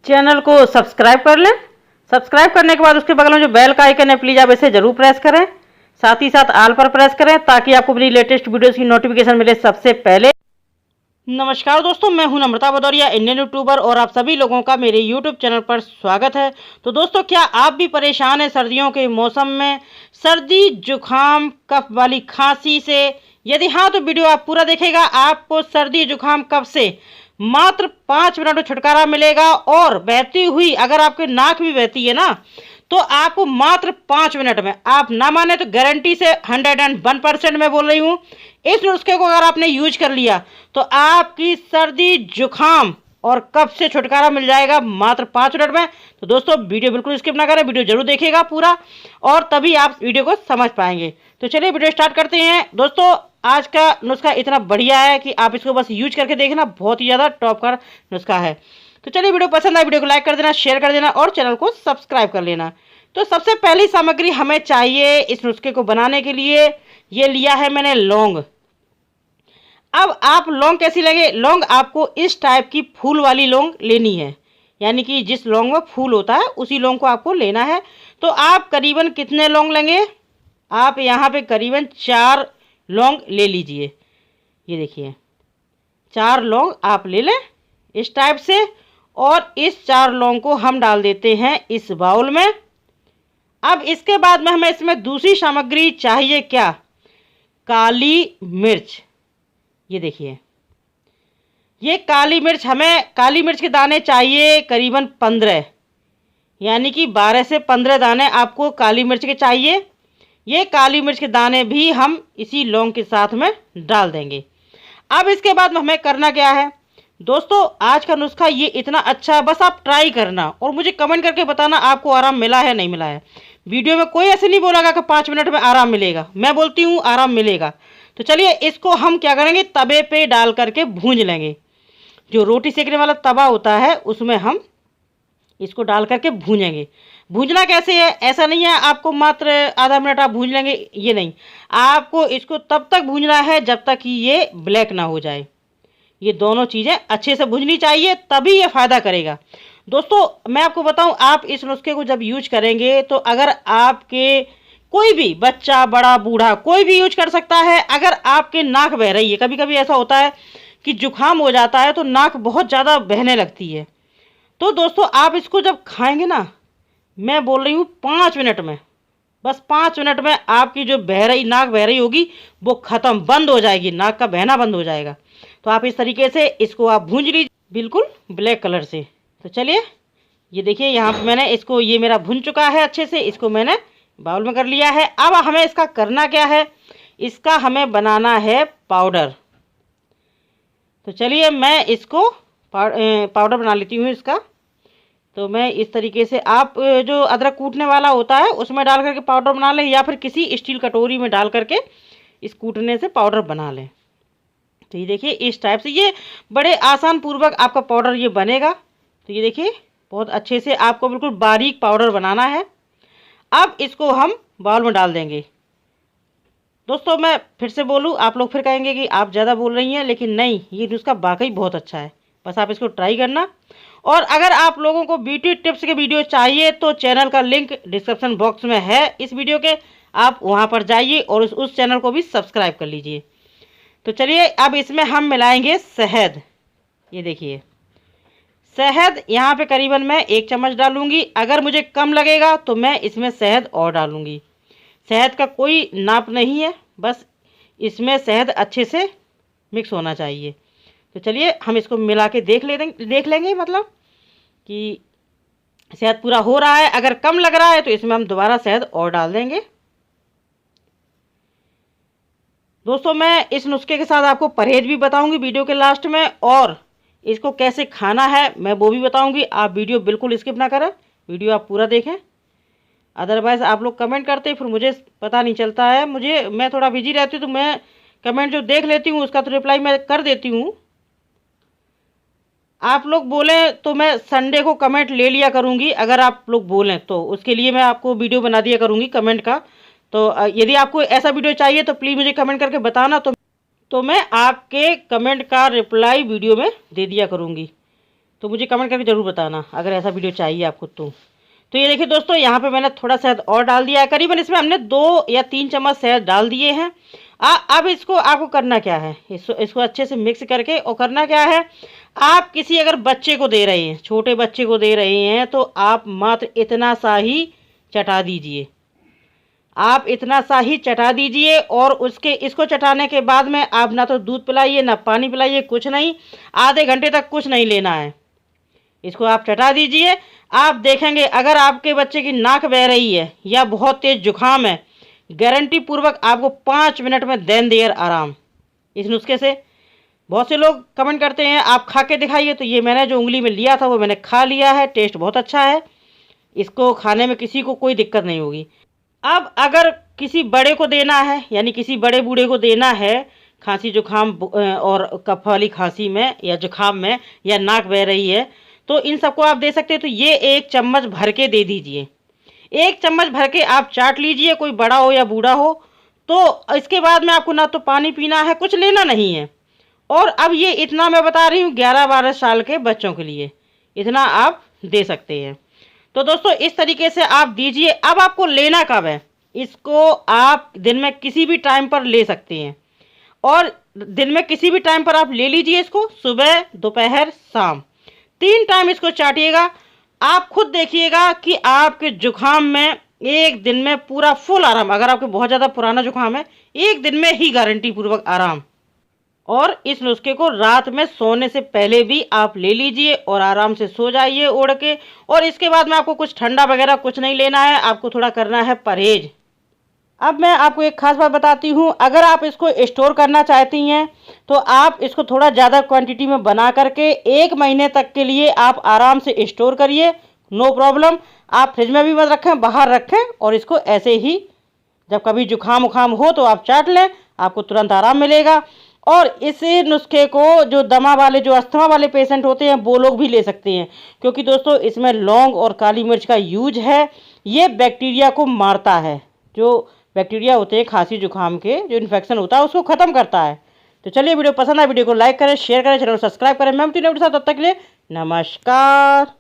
Channel को subscribe कर लें। सब्सक्राइब करने के बाद उसके बगल में जो बेल का आइकन है प्लीज़ आप इसे ज़रूर प्रेस करें। साथ ही साथ ऑल पर प्रेस करें ताकि आपको मेरी लेटेस्ट वीडियोज़ की नोटिफिकेशन मिले सबसे पहले। नमस्कार दोस्तों, मैं हूं नम्रता भदौरिया, इंडियन यूट्यूबर, और आप सभी लोगों का मेरे यूट्यूब चैनल पर स्वागत है। तो दोस्तों, क्या आप भी परेशान हैं सर्दियों के मौसम में सर्दी, जुकाम, कफ वाली खांसी से? यदि हाँ तो वीडियो आप पूरा देखेगा, आपको सर्दी, जुकाम, कफ से मात्र 5 मिनट में छुटकारा मिलेगा। और बहती हुई, अगर आपके नाक भी बहती है ना, तो आपको मात्र 5 मिनट में, आप ना माने तो गारंटी से 101% मैं बोल रही हूँ, इस नुस्खे को अगर आपने यूज कर लिया तो आपकी सर्दी, जुकाम और कफ से छुटकारा मिल जाएगा मात्र 5 मिनट में। तो दोस्तों, वीडियो बिल्कुल स्किप ना करें, वीडियो जरूर देखिएगा पूरा, और तभी आप वीडियो को समझ पाएंगे। तो चलिए वीडियो स्टार्ट करते हैं। दोस्तों, आज का नुस्खा इतना बढ़िया है कि आप इसको बस यूज करके देखना, बहुत ही ज़्यादा टॉप का नुस्खा है। तो चलिए, वीडियो पसंद आए वीडियो को लाइक कर देना, शेयर कर देना और चैनल को सब्सक्राइब कर लेना। तो सबसे पहली सामग्री हमें चाहिए इस नुस्खे को बनाने के लिए, ये लिया है मैंने लौंग। अब आप लौंग कैसी लगे, लौंग आपको इस टाइप की फूल वाली लौंग लेनी है, यानी कि जिस लौंग में फूल होता है उसी लौंग को आपको लेना है। तो आप करीबन कितने लौंग लेंगे? आप यहाँ पे करीबन 4 लौंग ले लीजिए। ये देखिए, 4 लौंग आप ले लें इस टाइप से, और इस 4 लौंग को हम डाल देते हैं इस बाउल में। अब इसके बाद में हमें इसमें दूसरी सामग्री चाहिए, क्या? काली मिर्च। ये देखिए, ये काली मिर्च, हमें काली मिर्च के दाने चाहिए करीबन 15, यानी कि 12 से 15 दाने आपको काली मिर्च के चाहिए। ये काली मिर्च के दाने भी हम इसी लौंग के साथ में डाल देंगे। अब इसके बाद में हमें करना क्या है दोस्तों, आज का नुस्खा ये इतना अच्छा है, बस आप ट्राई करना और मुझे कमेंट करके बताना आपको आराम मिला है नहीं मिला है। वीडियो में कोई ऐसे नहीं बोलेगा कि 5 मिनट में आराम मिलेगा, मैं बोलती हूँ आराम मिलेगा। तो चलिए, इसको हम क्या करेंगे, तवे पे डाल करके भूंज लेंगे। जो रोटी सेकने वाला तवा होता है उसमें हम इसको डाल करके भूंजेंगे। भूंजना कैसे है, ऐसा नहीं है आपको मात्र आधा मिनट आप भूंज लेंगे, ये नहीं, आपको इसको तब तक भूंजना है जब तक कि ये ब्लैक ना हो जाए। ये दोनों चीज़ें अच्छे से भूंजनी चाहिए, तभी ये फ़ायदा करेगा। दोस्तों, मैं आपको बताऊं, आप इस नुस्खे को जब यूज करेंगे तो अगर आपके कोई भी बच्चा, बड़ा, बूढ़ा, कोई भी यूज कर सकता है। अगर आपके नाक बह रही है, कभी कभी ऐसा होता है कि जुकाम हो जाता है तो नाक बहुत ज़्यादा बहने लगती है, तो दोस्तों आप इसको जब खाएंगे ना, मैं बोल रही हूँ 5 मिनट में, बस 5 मिनट में आपकी जो नाक बह रही होगी वो ख़त्म, बंद हो जाएगी, नाक का बहना बंद हो जाएगा। तो आप इस तरीके से इसको आप भूंज लीजिए बिल्कुल ब्लैक कलर से। तो चलिए, ये देखिए, यहाँ पे मैंने इसको, ये मेरा भुन चुका है अच्छे से, इसको मैंने बाउल में कर लिया है। अब हमें इसका करना क्या है, इसका हमें बनाना है पाउडर। तो चलिए, मैं इसको पाउडर बना लेती हूँ इसका। तो मैं इस तरीके से, आप जो अदरक कूटने वाला होता है उसमें डाल करके पाउडर बना लें, या फिर किसी स्टील कटोरी में डाल करके इस कूटने से पाउडर बना लें। तो ये देखिए, इस टाइप से ये बड़े आसान पूर्वक आपका पाउडर ये बनेगा। तो ये देखिए, बहुत अच्छे से आपको बिल्कुल बारीक पाउडर बनाना है। अब इसको हम बाउल में डाल देंगे। दोस्तों, मैं फिर से बोलूँ, आप लोग फिर कहेंगे कि आप ज़्यादा बोल रही हैं, लेकिन नहीं, ये नुस्खा वाकई बहुत अच्छा है, बस आप इसको ट्राई करना। और अगर आप लोगों को ब्यूटी टिप्स के वीडियो चाहिए तो चैनल का लिंक डिस्क्रिप्शन बॉक्स में है इस वीडियो के, आप वहाँ पर जाइए और उस चैनल को भी सब्सक्राइब कर लीजिए। तो चलिए, अब इसमें हम मिलाएंगे शहद। ये देखिए, शहद यहाँ पे करीबन मैं 1 चम्मच डालूंगी। अगर मुझे कम लगेगा तो मैं इसमें शहद और डालूंगी। शहद का कोई नाप नहीं है, बस इसमें शहद अच्छे से मिक्स होना चाहिए। तो चलिए, हम इसको मिला के देख लेंगे, मतलब कि शहद पूरा हो रहा है। अगर कम लग रहा है तो इसमें हम दोबारा शहद और डाल देंगे। दोस्तों, मैं इस नुस्खे के साथ आपको परहेज भी बताऊंगी वीडियो के लास्ट में, और इसको कैसे खाना है मैं वो भी बताऊंगी। आप वीडियो बिल्कुल स्किप ना करें, वीडियो आप पूरा देखें, अदरवाइज़ आप लोग कमेंट करते फिर मुझे पता नहीं चलता है। मैं थोड़ा बिजी रहती हूँ, तो मैं कमेंट जो देख लेती हूँ उसका तो रिप्लाई मैं कर देती हूँ। आप लोग बोलें तो मैं संडे को कमेंट ले लिया करूँगी, अगर आप लोग बोलें तो उसके लिए मैं आपको वीडियो बना दिया करूँगी कमेंट का। तो यदि आपको ऐसा वीडियो चाहिए तो प्लीज़ मुझे कमेंट करके बताना, तो मैं आपके कमेंट का रिप्लाई वीडियो में दे दिया करूँगी। तो मुझे कमेंट करके ज़रूर बताना अगर ऐसा वीडियो चाहिए आपको तो ये देखिए दोस्तों, यहाँ पे मैंने थोड़ा शहद और डाल दिया है। करीबन इसमें हमने 2 या 3 चम्मच शहद डाल दिए हैं। अब इसको आपको करना क्या है, इसको अच्छे से मिक्स करके और करना क्या है, आप किसी अगर बच्चे को दे रहे हैं, छोटे बच्चे को दे रहे हैं, तो आप मात्र इतना सा ही चटा दीजिए। आप इतना सा ही चटा दीजिए और इसको चटाने के बाद में आप ना तो दूध पिलाइए ना पानी पिलाइए, कुछ नहीं। आधे घंटे तक कुछ नहीं लेना है। इसको आप चटा दीजिए। आप देखेंगे अगर आपके बच्चे की नाक बह रही है या बहुत तेज़ जुकाम है, गारंटी पूर्वक आपको 5 मिनट में देन देयर आराम इस नुस्खे से। बहुत से लोग कमेंट करते हैं आप खा के दिखाइए, तो ये मैंने जो उंगली में लिया था वो मैंने खा लिया है। टेस्ट बहुत अच्छा है, इसको खाने में किसी को कोई दिक्कत नहीं होगी। अब अगर किसी बड़े को देना है, यानी किसी बड़े बूढ़े को देना है, खांसी जुकाम और कफ वाली खांसी में या जुकाम में या नाक बह रही है, तो इन सबको आप दे सकते हैं। तो ये 1 चम्मच भर के दे दीजिए। 1 चम्मच भर के आप चाट लीजिए, कोई बड़ा हो या बूढ़ा हो। तो इसके बाद में आपको ना तो पानी पीना है, कुछ लेना नहीं है। और अब ये इतना मैं बता रही हूँ 11-12 साल के बच्चों के लिए, इतना आप दे सकते हैं। तो दोस्तों इस तरीके से आप दीजिए। अब आपको लेना कब है, इसको आप दिन में किसी भी टाइम पर ले सकते हैं। और दिन में किसी भी टाइम पर आप ले लीजिए इसको, सुबह दोपहर शाम 3 टाइम इसको चाटिएगा। आप खुद देखिएगा कि आपके जुकाम में एक दिन में पूरा फुल आराम। अगर आपको बहुत ज़्यादा पुराना जुकाम है, एक दिन में ही गारंटी पूर्वक आराम। और इस नुस्खे को रात में सोने से पहले भी आप ले लीजिए और आराम से सो जाइए ओढ़ के। और इसके बाद में आपको कुछ ठंडा वगैरह कुछ नहीं लेना है, आपको थोड़ा करना है परहेज। अब मैं आपको एक खास बात बताती हूँ, अगर आप इसको स्टोर करना चाहती हैं तो आप इसको थोड़ा ज़्यादा क्वांटिटी में बना करके 1 महीने तक के लिए आप आराम से स्टोर करिए, नो प्रॉब्लम। आप फ्रिज में भी मत रखें, बाहर रखें और इसको ऐसे ही जब कभी जुकाम उखाम हो तो आप चाट लें, आपको तुरंत आराम मिलेगा। और इस नुस्खे को जो दमा वाले, जो अस्थमा वाले पेशेंट होते हैं वो लोग भी ले सकते हैं, क्योंकि दोस्तों इसमें लौंग और काली मिर्च का यूज है। ये बैक्टीरिया को मारता है, जो बैक्टीरिया होते हैं खांसी जुकाम के, जो इन्फेक्शन होता है उसको ख़त्म करता है। तो चलिए वीडियो पसंद आए वीडियो को लाइक करें, शेयर करें, चैनल को सब्सक्राइब करें। मैं मिलती हूँ तब तक के लिए नमस्कार।